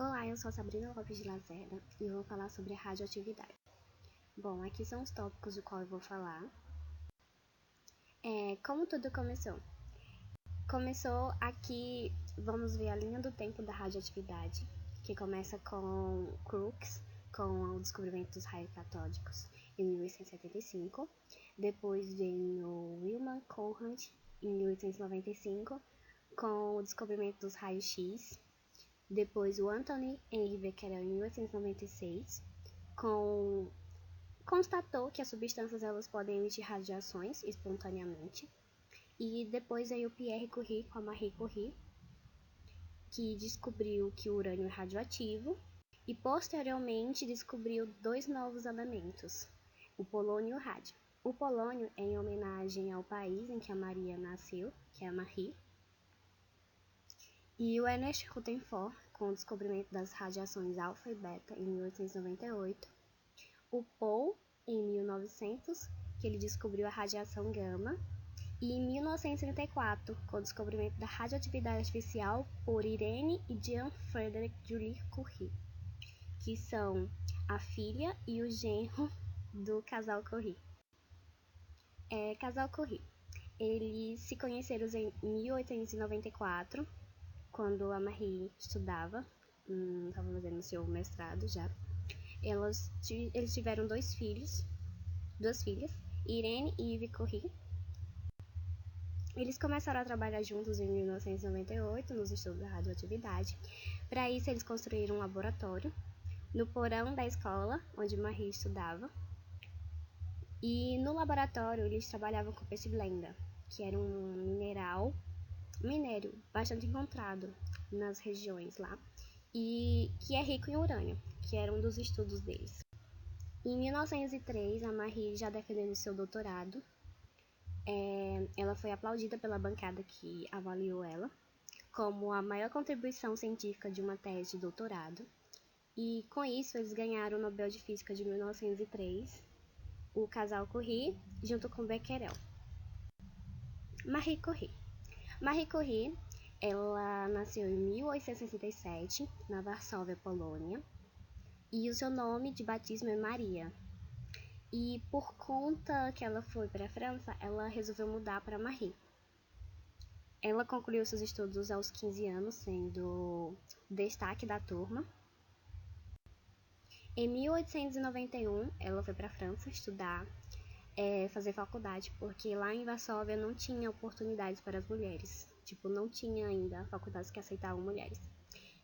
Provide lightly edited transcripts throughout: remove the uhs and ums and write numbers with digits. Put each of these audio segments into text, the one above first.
Olá, eu sou a Sabrina Lopes de Lacerda e vou falar sobre a radioatividade. Bom, aqui são os tópicos do qual eu vou falar. Como tudo começou? Começou aqui, vamos ver a linha do tempo da radioatividade, que começa com Crookes, com o descobrimento dos raios catódicos em 1875. Depois vem o Willman Conrad em 1895, com o descobrimento dos raios X. Depois o Anthony Henry Becquerel em 1896, constatou que as substâncias elas podem emitir radiações espontaneamente. E depois veio o Pierre Curie com a Marie Curie, que descobriu que o urânio é radioativo e posteriormente descobriu dois novos elementos, o polônio e o rádio. O polônio é em homenagem ao país em que a Maria nasceu, que é a Marie. E o Ernest Rutherford, com o descobrimento das radiações alfa e beta em 1898. O Paul, em 1900, que ele descobriu a radiação gama. E em 1934, com o descobrimento da radioatividade artificial por Irene e Jean Frédéric Julie Curie, que são a filha e o genro do casal Curie. Casal Curie. Eles se conheceram em 1894, quando a Marie estudava, estava fazendo seu mestrado já. Eles tiveram duas filhas, Irene e Yves Curie. Eles começaram a trabalhar juntos em 1998 nos estudos da radioatividade. Para isso, eles construíram um laboratório no porão da escola onde Marie estudava. E no laboratório, eles trabalhavam com pechblenda, que era um minério bastante encontrado nas regiões lá, e que é rico em urânio, que era um dos estudos deles. Em 1903, a Marie, já defendendo seu doutorado, ela foi aplaudida pela bancada que avaliou ela como a maior contribuição científica de uma tese de doutorado, e com isso eles ganharam o Nobel de Física de 1903, o casal Curie, junto com Becquerel. Marie Curie. Marie Curie, ela nasceu em 1867, na Varsóvia, Polônia, e o seu nome de batismo é Maria. E por conta que ela foi para a França, ela resolveu mudar para Marie. Ela concluiu seus estudos aos 15 anos, sendo destaque da turma. Em 1891, ela foi para a França estudar, fazer faculdade, porque lá em Varsóvia não tinha oportunidades para as mulheres. Não tinha ainda faculdades que aceitavam mulheres.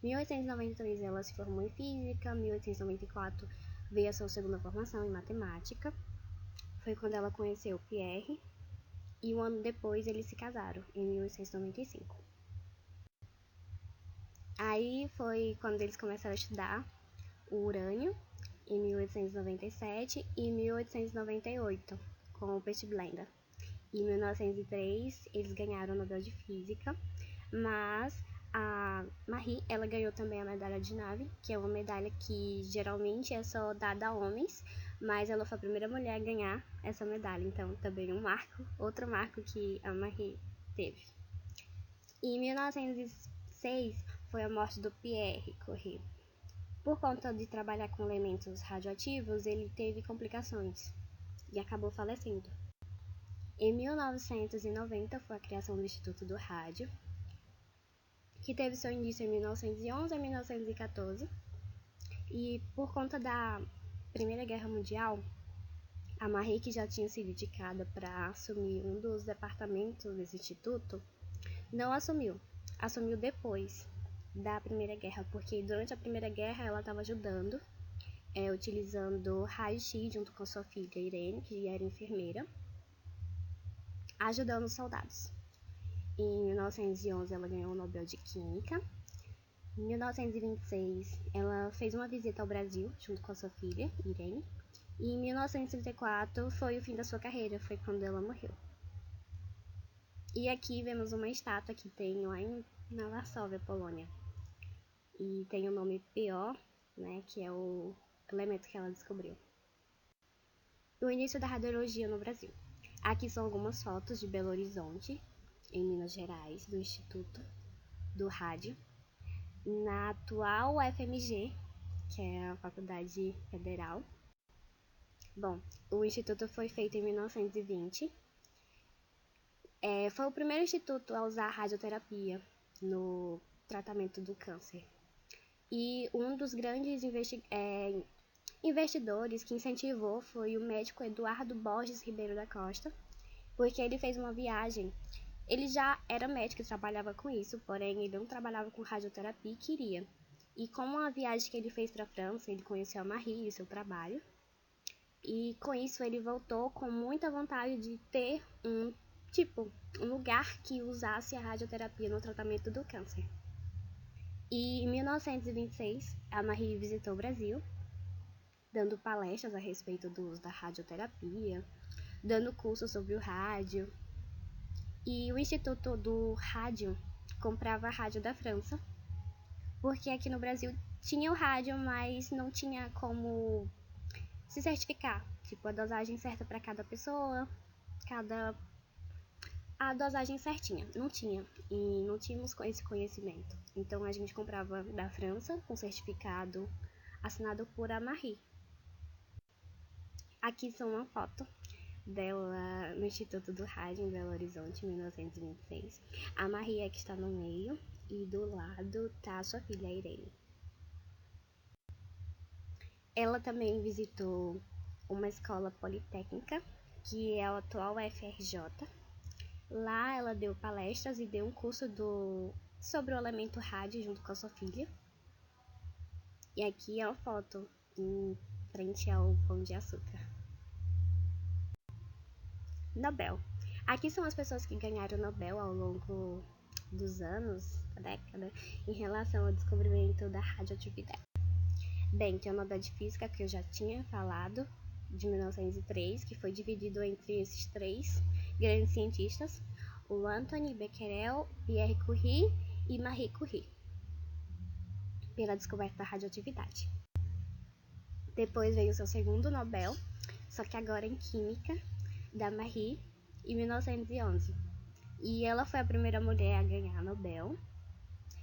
Em 1893 ela se formou em física, em 1894 veio a sua segunda formação em matemática. Foi quando ela conheceu Pierre, e um ano depois eles se casaram, em 1895. Aí foi quando eles começaram a estudar o urânio, em 1897 e 1898, com o pechblenda. Em 1903, eles ganharam o Nobel de Física, mas a Marie, ela ganhou também a medalha de nave, que é uma medalha que geralmente é só dada a homens, mas ela foi a primeira mulher a ganhar essa medalha, então também outro marco que a Marie teve. Em 1906, foi a morte do Pierre Curie. Por conta de trabalhar com elementos radioativos, ele teve complicações e acabou falecendo. Em 1990 foi a criação do Instituto do Rádio, que teve seu início em 1911 a 1914, e por conta da Primeira Guerra Mundial, a Marie, que já tinha sido indicada para assumir um dos departamentos desse instituto, não assumiu depois da Primeira Guerra, porque durante a Primeira Guerra ela estava ajudando, utilizando raio-x junto com sua filha Irene, que era enfermeira, ajudando os soldados. Em 1911 ela ganhou o Nobel de Química. Em 1926 ela fez uma visita ao Brasil junto com a sua filha Irene. E em 1934 foi o fim da sua carreira, foi quando ela morreu. E aqui vemos uma estátua que tem lá na Varsóvia, Polônia. E tem o nome PO, né, que é o elemento que ela descobriu. O início da radiologia no Brasil. Aqui são algumas fotos de Belo Horizonte, em Minas Gerais, do Instituto do Rádio. na atual UFMG, que é a Faculdade Federal. Bom, o instituto foi feito em 1920. Foi o primeiro instituto a usar a radioterapia no tratamento do câncer. E um dos grandes investidores que incentivou foi o médico Eduardo Borges Ribeiro da Costa, porque ele fez uma viagem. Ele já era médico e trabalhava com isso, porém ele não trabalhava com radioterapia e queria. E como a viagem que ele fez para a França, ele conheceu a Marie e seu trabalho. E com isso ele voltou com muita vontade de ter um lugar que usasse a radioterapia no tratamento do câncer. E em 1926, a Marie visitou o Brasil, dando palestras a respeito do uso da radioterapia, dando cursos sobre o rádio. E o Instituto do Rádio comprava a rádio da França, porque aqui no Brasil tinha o rádio, mas não tinha como se certificar, a dosagem certa para cada pessoa, a dosagem certinha, não tinha, e não tínhamos esse conhecimento. Então a gente comprava da França, com certificado assinado por a Marie. Aqui são uma foto dela no Instituto do Rádio em Belo Horizonte, 1926. A Marie é que está no meio e do lado está a sua filha Irene. Ela também visitou uma escola politécnica, que é a atual UFRJ. Lá ela deu palestras e deu um curso sobre o elemento rádio junto com a sua filha. E aqui é uma foto em frente ao Pão de Açúcar. Nobel. Aqui são as pessoas que ganharam o Nobel ao longo dos anos, da década, em relação ao descobrimento da radioatividade. Bem, tem o Nobel de Física, que eu já tinha falado, de 1903, que foi dividido entre esses três grandes cientistas, o Anthony Becquerel, Pierre Curie e Marie Curie, pela descoberta da radioatividade. Depois veio o seu segundo Nobel, só que agora em Química, da Marie, em 1911. E ela foi a primeira mulher a ganhar Nobel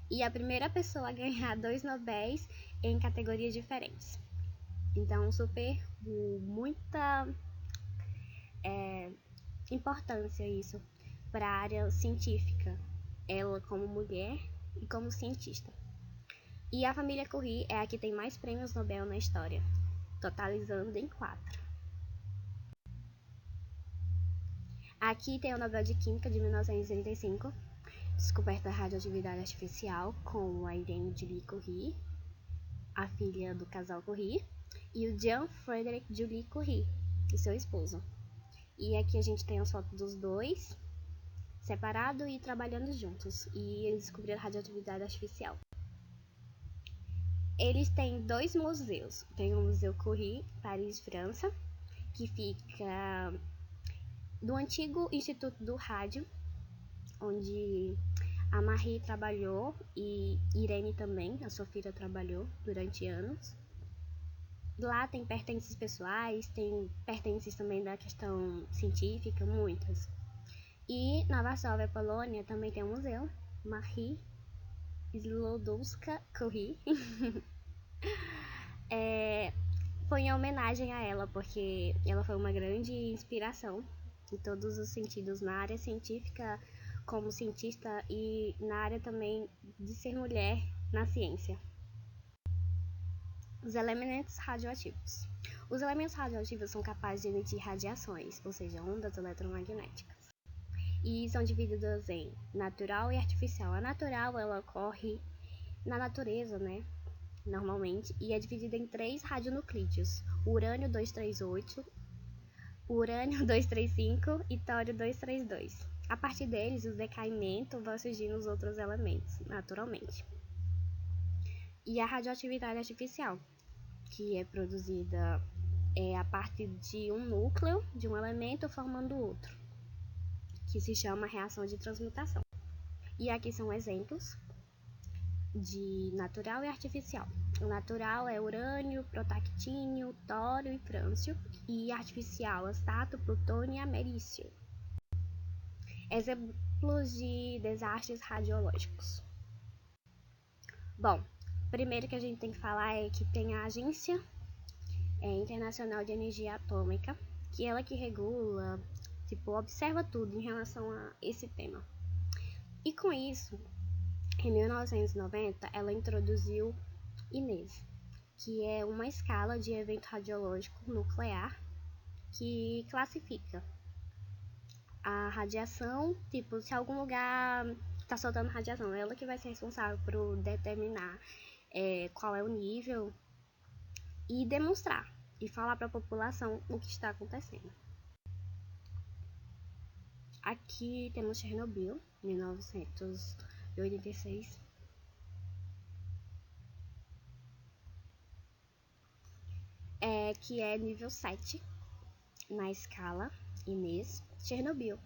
e a primeira pessoa a ganhar 2 Nobéis em categorias diferentes. Então, muita importância isso para a área científica, ela como mulher e como cientista. E a família Curie é a que tem mais prêmios Nobel na história, totalizando em 4. Aqui tem o Nobel de Química de 1935, descoberta da radioatividade artificial, com a Irene Julie Curie, a filha do casal Curie, e o Jean Frédéric Julie Curie, e seu esposo. E aqui a gente tem as fotos dos dois, separados e trabalhando juntos, e eles descobriram a radioatividade artificial. Eles têm 2 museus. Tem o Museu Curie, Paris, França, que fica do antigo Instituto do Rádio, onde a Marie trabalhou e Irene também, a sua filha, trabalhou durante anos. Lá tem pertences pessoais, tem pertences também da questão científica, muitas. E na Varsóvia, Polônia, também tem um museu, Marie Sklodowska-Curie. Foi em homenagem a ela, porque ela foi uma grande inspiração em todos os sentidos, na área científica, como cientista, e na área também de ser mulher na ciência. Os elementos radioativos. Os elementos radioativos são capazes de emitir radiações, ou seja, ondas eletromagnéticas. E são divididas em natural e artificial. A natural, ela ocorre na natureza, né? Normalmente, e é dividida em 3 radionuclídeos: urânio 238, urânio 235 e tório 232. A partir deles, o decaimento vai surgindo os outros elementos, naturalmente. E a radioatividade artificial, que é produzida a partir de um núcleo de um elemento formando outro, que se chama reação de transmutação. E aqui são exemplos de natural e artificial. O natural é urânio, protactínio, tório e frâncio, e artificial astato, plutônio e americium. Exemplos de desastres radiológicos. Bom, primeiro que a gente tem que falar é que tem a Agência Internacional de Energia Atômica, que ela que regula, tipo, observa tudo em relação a esse tema. E com isso, em 1990, ela introduziu INES, que é uma escala de evento radiológico nuclear que classifica a radiação, tipo, se algum lugar está soltando radiação, ela que vai ser responsável por determinar qual é o nível e demonstrar e falar para a população o que está acontecendo. Aqui temos Chernobyl, 1986. Que é nível 7 na escala INES. Chernobyl,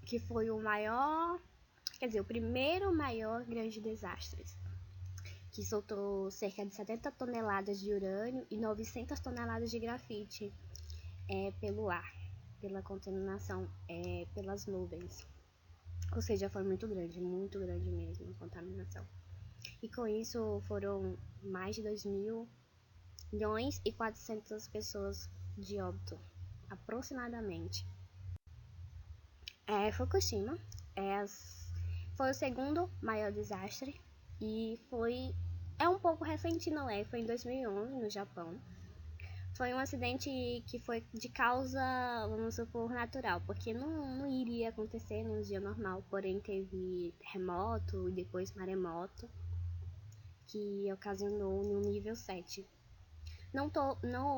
que foi o maior, quer dizer, o primeiro maior grande desastre, que soltou cerca de 70 toneladas de urânio e 900 toneladas de grafite pelo ar, pela contaminação pelas nuvens. Ou seja, foi muito grande mesmo a contaminação. E com isso foram mais de 2.400.000 pessoas de óbito, aproximadamente. Fukushima foi o segundo maior desastre e é um pouco recente, não é? Foi em 2011 no Japão. Foi um acidente que foi de causa, vamos supor, natural, porque não iria acontecer num dia normal, porém teve terremoto e depois maremoto, que ocasionou no nível 7. Não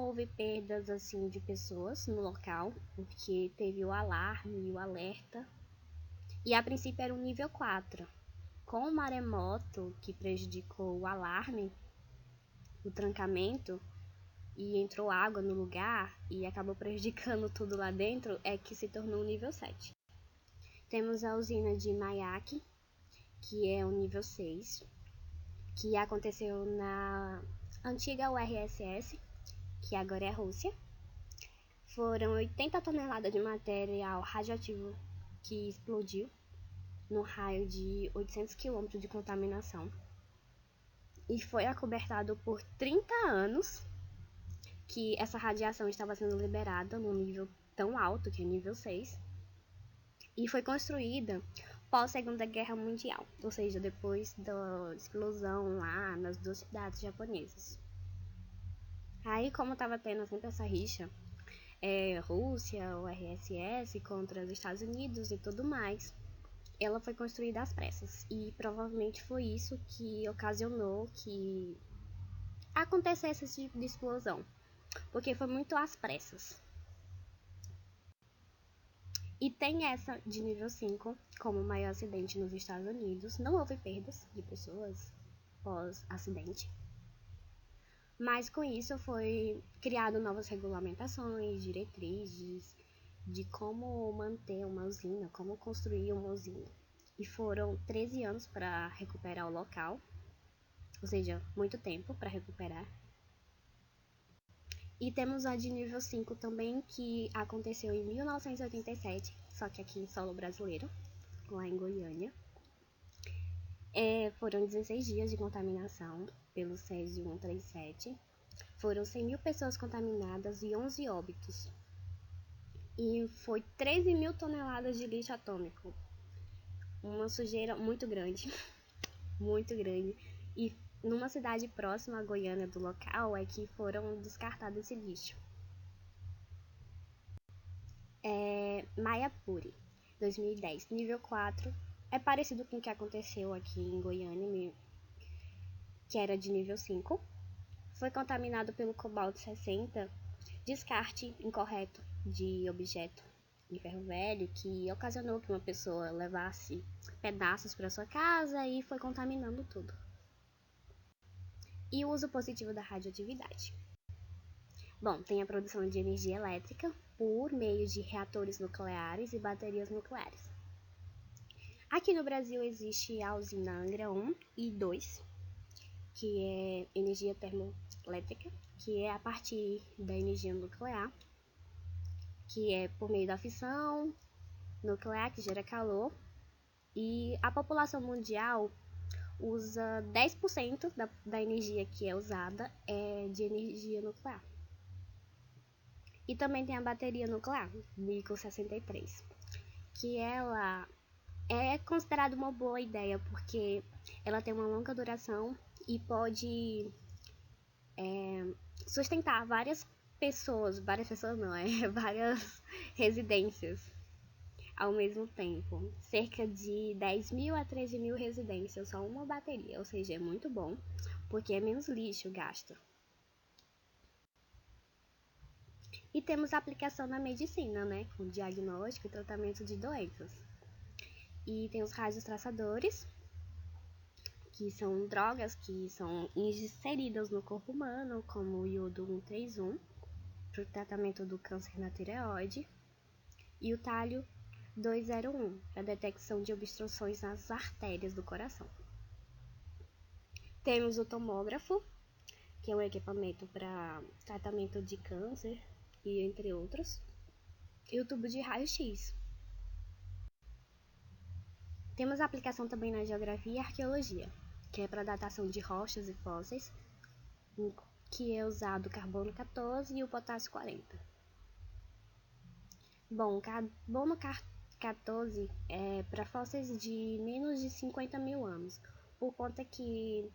houve perdas assim de pessoas no local, porque teve o alarme e o alerta. E a princípio era um nível 4. Com o maremoto que prejudicou o alarme, o trancamento, e entrou água no lugar e acabou prejudicando tudo lá dentro, é que se tornou um nível 7. Temos a usina de Mayak, que é o nível 6, que aconteceu na antiga URSS, que agora é a Rússia. Foram 80 toneladas de material radioativo que explodiu no raio de 800 km de contaminação. E foi acobertado por 30 anos que essa radiação estava sendo liberada num nível tão alto, que é nível 6, e foi construída pós Segunda Guerra Mundial, ou seja, depois da explosão lá nas duas cidades japonesas. Aí, como estava tendo sempre essa rixa, Rússia, URSS contra os Estados Unidos e tudo mais, ela foi construída às pressas, e provavelmente foi isso que ocasionou que acontecesse esse tipo de explosão, porque foi muito às pressas. E tem essa de nível 5 como o maior acidente nos Estados Unidos. Não houve perdas de pessoas pós-acidente, mas com isso foi criado novas regulamentações, diretrizes de como manter uma usina, como construir uma usina. E foram 13 anos para recuperar o local, ou seja, muito tempo para recuperar. E temos a de nível 5 também, que aconteceu em 1987, só que aqui em solo brasileiro, lá em Goiânia. Foram 16 dias de contaminação pelo Césio 137. Foram 100.000 pessoas contaminadas e 11 óbitos. E foi 13.000 toneladas de lixo atômico. Uma sujeira muito grande, muito grande. E numa cidade próxima a Goiânia do local é que foram descartados esse lixo. Mayapuri, 2010, nível 4. É parecido com o que aconteceu aqui em Goiânia, que era de nível 5. Foi contaminado pelo cobalto 60, descarte incorreto de objeto de ferro velho, que ocasionou que uma pessoa levasse pedaços para sua casa e foi contaminando tudo. E o uso positivo da radioatividade. Bom, tem a produção de energia elétrica por meio de reatores nucleares e baterias nucleares. Aqui no Brasil existe a usina Angra 1 e 2, que é energia termoelétrica, que é a partir da energia nuclear, que é por meio da fissão nuclear, que gera calor, e a população mundial usa 10% da energia que é usada de energia nuclear. E também tem a bateria nuclear, níquel 63, que ela é considerada uma boa ideia porque ela tem uma longa duração e pode sustentar várias pessoas não, várias residências ao mesmo tempo. Cerca de 10.000 a 13.000 residências, só uma bateria, ou seja, é muito bom, porque é menos lixo gasto. E temos a aplicação na medicina, né, com diagnóstico e tratamento de doenças. E tem os raios traçadores, que são drogas que são inseridas no corpo humano, como o iodo 131, para o tratamento do câncer na tireoide, e o talho 201, para a detecção de obstruções nas artérias do coração. Temos o tomógrafo, que é um equipamento para tratamento de câncer, e entre outros, e o tubo de raio-x. Temos a aplicação também na geografia e arqueologia, que é para datação de rochas e fósseis, que é usado o carbono 14 e o potássio 40. Bom, o carbono 14 é para fósseis de menos de 50.000 anos, por conta que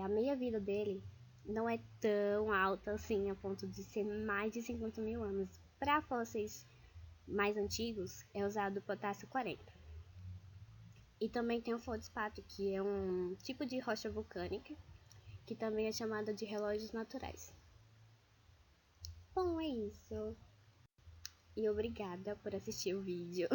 a meia-vida dele não é tão alta assim a ponto de ser mais de 50.000 anos. Para fósseis mais antigos é usado o potássio 40. E também tem o feldspato, que é um tipo de rocha vulcânica, que também é chamada de relógios naturais. Bom, é isso. E obrigada por assistir o vídeo.